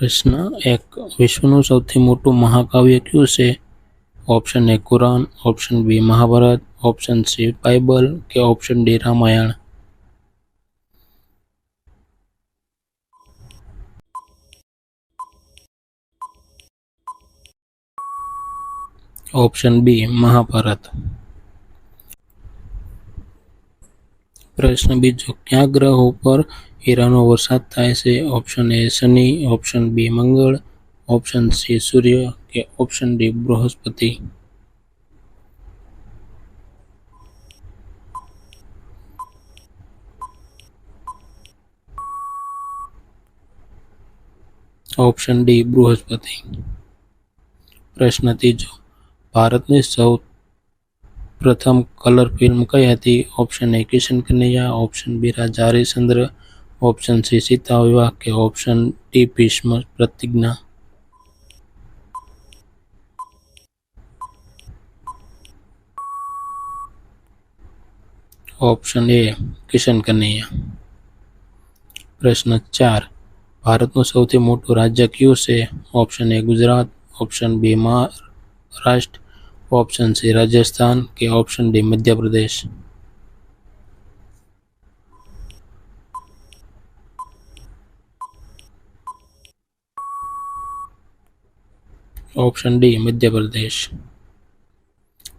પ્રશ્ન 1. વિશ્વનું સૌથી મોટું મહાકાવ્ય કયું છે? Option A Quran, option B Mahabharata, option C Bible કે option D Ramayana. Option B Mahabharata. પ્રશ્ન બીજો. કયા ગ્રહ ઉપર હીરાનો વરસાદ થાય છે? Option A Shani, option B Mangal, option C Surya કે option D Brihaspati. Option D Brihaspati. પ્રશ્ન ત્રીજો. ભારતની સૌ પ્રથમ કલર ફિલ્મ કઈ હતી? Option A Kishan Kanhaiya, option B Raja Harishchandra, option C Sita Vivah કે option D Bhishma Pratigya. Option A Kishan Kanhaiya. પ્રશ્ન 4. ભારતનું સૌથી મોટું રાજ્ય કયું છે? Option A Gujarat, option B Maharashtra, option C Rajasthan કે option D Madhya Pradesh. Option D Madhya Pradesh.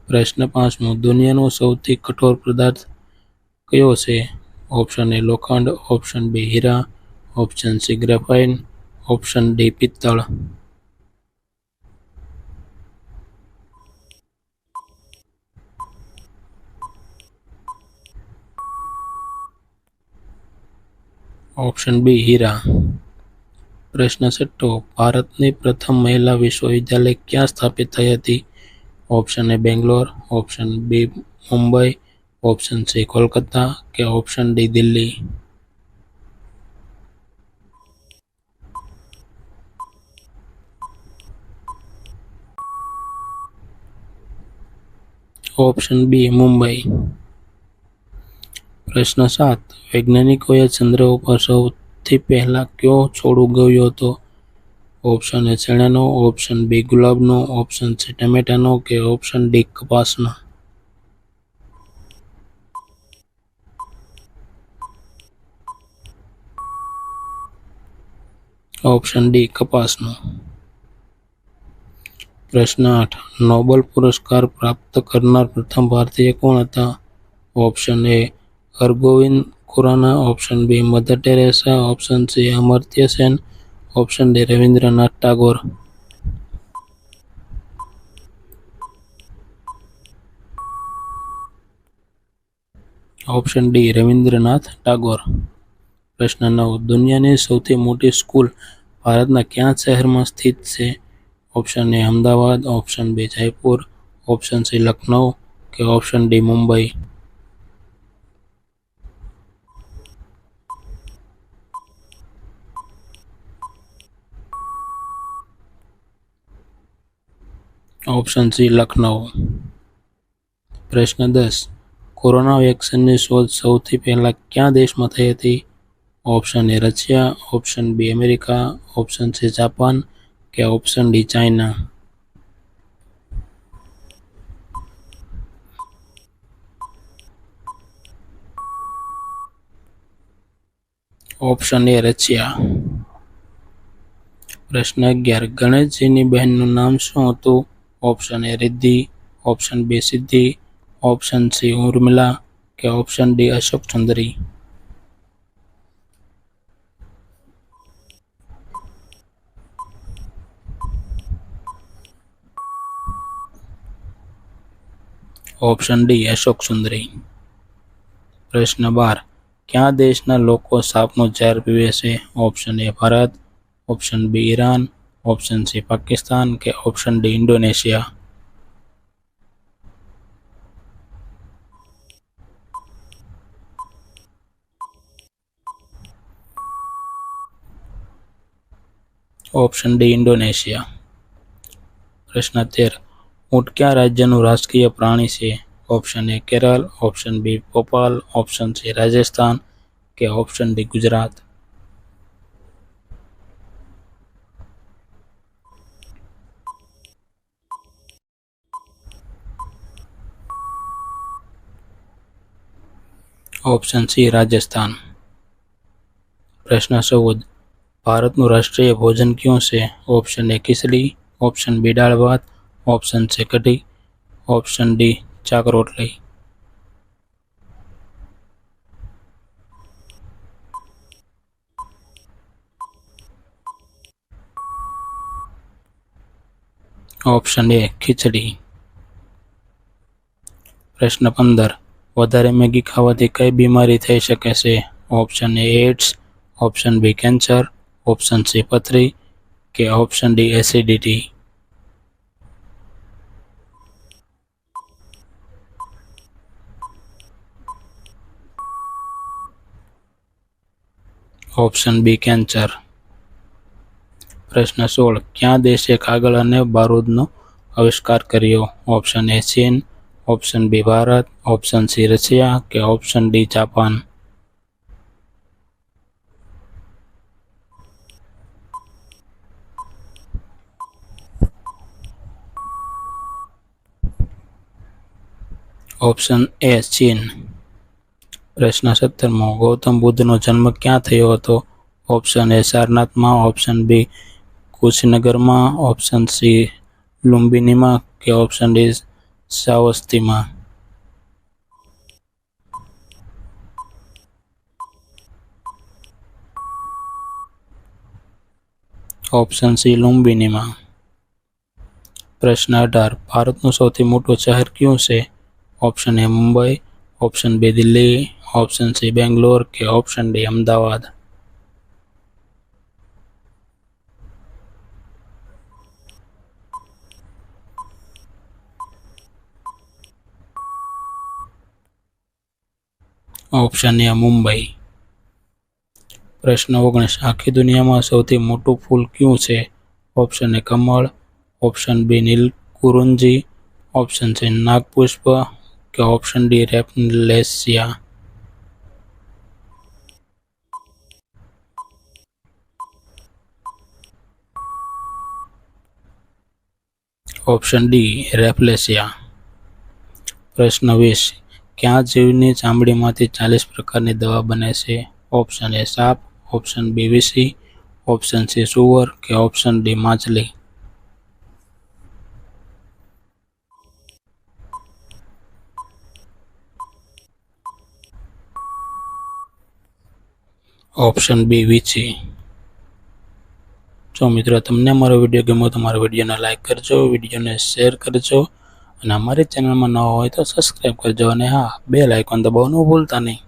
પ્રશ્ન 5. દુનિયાનો સૌથી કઠોર પદાર્થ કયો છે? ઓપ્શન એ લોખંડ, ઓપ્શન બી હીરા, option C graphite, option D પિત્તળ. ઓપ્શન બી હીરા. પ્રશ્ન 6. ભારતની પ્રથમ મહિલા વિશ્વવિદ્યાલય ક્યાં સ્થાપિત થઈ હતી? Option A Bangalore, option B Mumbai, option C Kolkata કે option D Delhi. Option B Mumbai. પ્રશ્ન 7. વૈજ્ઞાનિકોએ ચંદ્ર ઉપર સૌથી પહેલા કયો છોડ ઉગાવ્યો હતો? ઓપ્શન એ ચણાનો, ઓપ્શન બી ગુલાબનો, ઓપ્શન સી ટમેટાનો કે ઓપ્શન ડી કપાસનો. ઓપ્શન ડી કપાસનો. પ્રશ્ન 8. નોબેલ પુરસ્કાર પ્રાપ્ત કરનાર પ્રથમ ભારતીય કોણ હતા? Option A Hargovind Khurana, option B Mother Teresa, option C Amartya Sen, option D Rabindranath Tagore. Option D Rabindranath Tagore. પ્રશ્ન 9. દુનિયાની સૌથી મોટી સ્કૂલ ભારતના કયા શહેરમાં સ્થિત છે? Option A Ahmedabad, option B Jaipur, option C Lucknow કે option D Mumbai. Option C Lucknow. પ્રશ્ન 10. કોરોના વેક્સિનની શોધ સૌથી પહેલા કયા દેશમાં થઈ હતી? Option A Russia, option B America, option C Japan કે option D China. Option A Russia. પ્રશ્ન 11. ગણેશજીની બહેનનું નામ શું હતું? Option A Riddhi, option B Siddhi, option C Urmila કે option D Ashok Sundari. Option D Ashok Sundari. પ્રશ્ન 12. કયા દેશના લોકો સાપનું ઝેર પીવે છે? Option A Bharat, option B Iran, option C Pakistan કે option D Indonesia. Option D Indonesia. પ્રશ્ન 13. ઊંટ કયા રાજ્યનું રાષ્ટ્રીય પ્રાણી છે? Option A Kerala, option B Bhopal, option C Rajasthan કે option D Gujarat. Option C Rajasthan. प्रश्न 14 भारतનું રાષ્ટ્રીય ભોજન ક્યું છે? ઓપ્શન એ ખીચડી, ઓપ્શન બી દાળ ભાત, ઓપ્શન સી કઢી, ઓપ્શન ડી શાક રોટલી। ઓપ્શન એ ખીચડી। પ્રશ્ન 15 વધારે મેગી ખાવાથી કઈ બીમારી થઈ શકે છે? Option A AIDS, option B cancer, option C પથરી કે option D acidity. Option B cancer. પ્રશ્ન 16 ક્યાં દેશે કાગળ અને બારૂદનો આવિષ્કાર કર્યો? ઓપ્શન એ ચીન, option B Bharat, option C Russia કે option D Japan. Option A ચીન। પ્રશ્ન 17 ગૌતમ બુદ્ધનો જન્મ ક્યાં થયો હતો? ઓપ્શન એ સારનાથમાં, ઓપ્શન બી કુશીનગરમાં, ઓપ્શન સી લુંબિનીમાં કે ઓપ્શન ડી શ્રાવસ્તીમાં। ઓપ્શન સી લુંબિનીમાં। પ્રશ્ન 18 ભારતનું સૌથી મોટું શહેર કયું છે? Option A Mumbai, option B Delhi, option C Bangalore કે option D Ahmedabad. Option A Mumbai. પ્રશ્ન 19 આખી દુનિયામાં સૌથી મોટું ફૂલ કયું છે? ઓપ્શન એ કમળ, option B Neelakurinji, option C નાગપુષ્પ કે option D rafflesia. Option D rafflesia. પ્રશ્ન 20 કયા જીવની ચામડીમાંથી 40 પ્રકારની દવા બને છે? ઓપ્શન એ સાપ, ઓપ્શન બી વીસી, ઓપ્શન સી સુવર કે ઓપ્શન ડી માછલી। ઓપ્શન બી વીછી। જો મિત્રો તમને અમારો વિડીયો ગમ્યો તો અમારા વિડીયોને લાઈક કરજો, વિડીયોને શેર કરજો અને અમારી ચેનલમાં નવા હોય તો સબસ્ક્રાઈબ કરજો અને હા બેલ આઇકોન દબાવવાનું ભૂલતા નહીં।